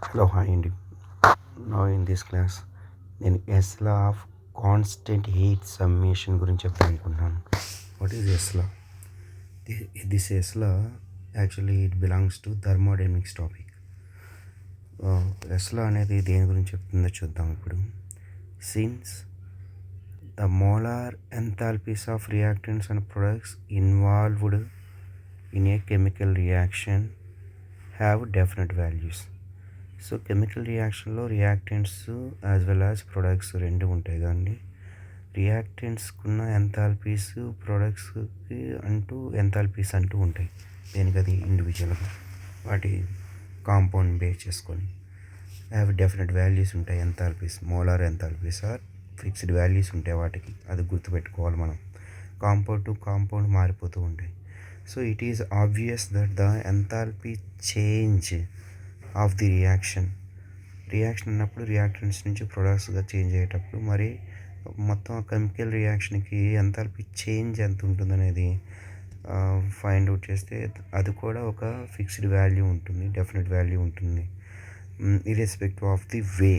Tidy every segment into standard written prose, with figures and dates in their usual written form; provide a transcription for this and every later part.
Hello, hi Andy. Now in this class నేను Hess law of constant heat summation గురించి చెప్పాలనుకుంటున్నాను. What is Hess law? This Hess law actually it belongs to thermodynamics topic. Hess law అనేది దేని గురించి చెప్తుందో చూద్దాం ఇప్పుడు. Since the molar enthalpies of reactants and products involved in a chemical reaction have definite values. So chemical రియాక్షన్లో reactants as well as products రెండు ఉంటాయి కానీ రియాక్టెంట్స్కున్న ఎంథాల్పీస్ ప్రొడక్ట్స్కి అంటూ ఎంథాల్పీస్ అంటూ ఉంటాయి. దేనికది ఇండివిజువల్గా వాటి కాంపౌండ్ బేస్ చేసుకొని హ్యావ్ డెఫినెట్ వాల్యూస్ ఉంటాయి. Enthalpies molar enthalpies are fixed values ఉంటాయి వాటికి. అది గుర్తుపెట్టుకోవాలి మనం. కాంపౌండ్ టు కాంపౌండ్ మారిపోతూ ఉంటాయి. So it is obvious that the enthalpy change of the reaction అన్నప్పుడు రియాక్టెంట్స్ నుంచి ప్రొడక్ట్స్గా చేంజ్ అయ్యేటప్పుడు మరి మొత్తం కెమికల్ రియాక్షన్కి ఎంథాల్పీ చేంజ్ ఎంత ఉంటుందనేది ఫైండ్ అవుట్ చేస్తే అది కూడా ఒక ఫిక్స్డ్ వాల్యూ ఉంటుంది, డెఫినెట్ వాల్యూ ఉంటుంది. Irrespective of the way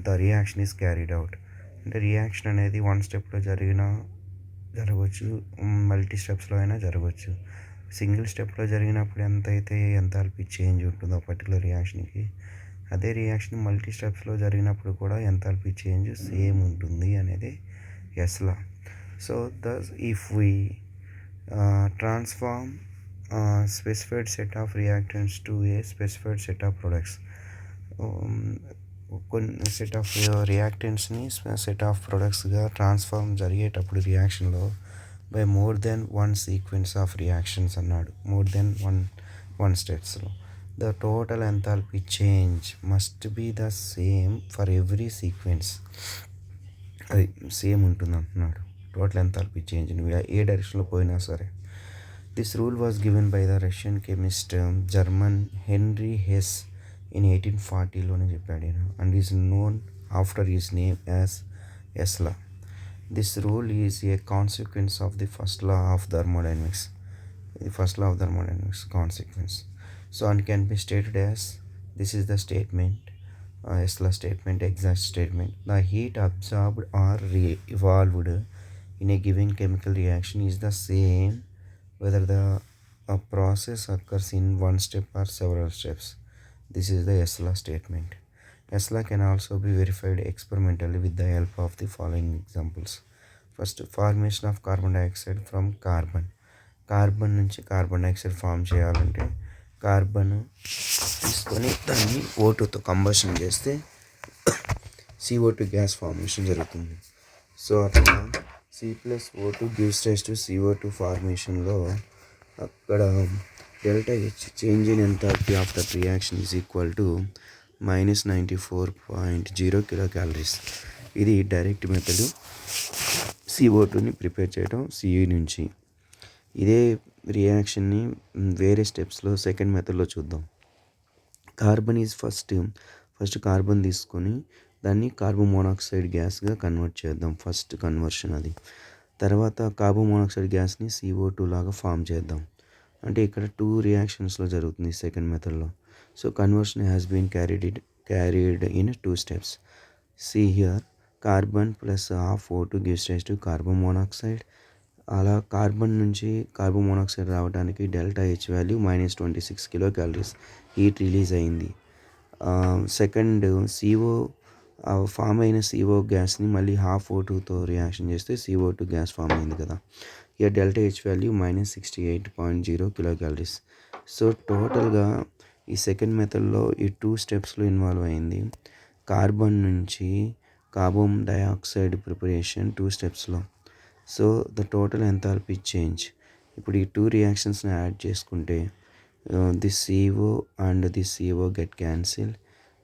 the reaction is carried out. అంటే రియాక్షన్ అనేది వన్ స్టెప్లో జరగవచ్చు, మల్టీ స్టెప్స్లో అయినా జరగవచ్చు. సింగిల్ స్టెప్లో జరిగినప్పుడు ఎంతైతే ఎంథాల్పీ చేంజ్ ఉంటుందో పర్టికులర్ రియాక్షన్కి, అదే రియాక్షన్ మల్టీ స్టెప్స్లో జరిగినప్పుడు కూడా ఎంథాల్పీ చేంజ్ సేమ్ ఉంటుంది అనేది Hess law. So thus if we transform specified set of reactants to a specified set of products, కొన్ని సెట్ ఆఫ్ రియాక్టెంట్స్ని సెట్ ఆఫ్ ప్రొడక్ట్స్గా ట్రాన్స్ఫార్మ్ జరిగేటప్పుడు రియాక్షన్లో by more than one sequence of reactions అన్నాడు. More than one స్టెప్స్లో the total enthalpy change must be the same for every sequence. అది same ఉంటుంది అంటున్నాడు. టోటల్ ఎంథాల్పీ చేంజ్ నువ్వు ఏ డైరెక్షన్లో పోయినా సరే. This rule was given by the Russian chemist Germain Henri Hess in 1840లోనే చెప్పాడు ఈయన. And is known after his name as Hess law. This rule is a consequence of the first law of thermodynamics. The first law of thermodynamics consequence. So and can be stated as, this is the statement, Esla statement, exact statement. The heat absorbed or evolved in a given chemical reaction is the same whether the process occurs in one step or several steps. This is the Esla statement. Esla can also be verified experimentally with the help of the following examples. First, formation of carbon dioxide from carbon. Carbon నుంచి carbon dioxide form చేయాలంటే carbon తీసుకొని దాన్ని O2తో combustion చేస్తే CO2 gas formation జరుగుతుంది. So అట్లా C+O2 gives rise to CO2 ఫార్మేషన్లో అక్కడ ΔH change in enthalpy of that reaction is equal to -94.0 kcal. ఇది direct method CO2ని prepare చేయడం CE నుంచి. ఇదే రియాక్షన్ని వేరే స్టెప్స్లో సెకండ్ మెథడ్లో చూద్దాం. కార్బన్ ఈజ్ ఫస్ట్ కార్బన్ తీసుకొని దాన్ని కార్బన్ మోనాక్సైడ్ గ్యాస్గా కన్వర్ట్ చేద్దాం. ఫస్ట్ కన్వర్షన్ అది. తర్వాత కార్బన్ మోనాక్సైడ్ గ్యాస్ని CO2 లాగా ఫామ్ చేద్దాం. అంటే ఇక్కడ 2 రియాక్షన్స్లో జరుగుతుంది సెకండ్ మెథడ్లో. So conversion has been carried in 2 steps. See here, carbon plus half O2 gives rise to carbon monoxide. అలా కార్బన్ నుంచి కార్బన్ మోనాక్సైడ్ రావడానికి ΔH value -26 kcal heat release అయింది. సెకండ్ ఫామ్ అయిన CO గ్యాస్ని మళ్ళీ హాఫ్ O2తో రియాక్షన్ చేస్తే CO2 gas form అయింది కదా. ఇక ΔH వాల్యూ -68.0 kcal. సో టోటల్గా ఈ సెకండ్ మెథడ్లో ఈ 2 స్టెప్స్లో ఇన్వాల్వ్ అయింది. కార్బన్ నుంచి కార్బన్ డైఆక్సైడ్ ప్రిపరేషన్ 2 స్టెప్స్లో. So the total enthalpy change ఇప్పుడు ఈ 2 రియాక్షన్స్ని యాడ్ చేసుకుంటే this CO and this CO get cancel.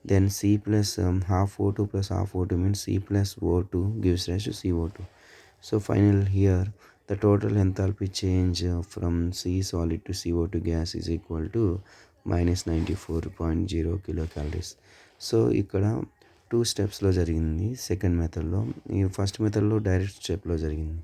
Then C plus half O2 plus half O2 means C+O2 gives rise to CO2. So final here the total enthalpy change from C solid to CO2 gas is equal to -94.0 kcal. So ఇక్కడ 2 స్టెప్స్లో జరిగింది second మెథడ్లో. ఈ first మెథడ్లో direct స్టెప్లో జరిగింది.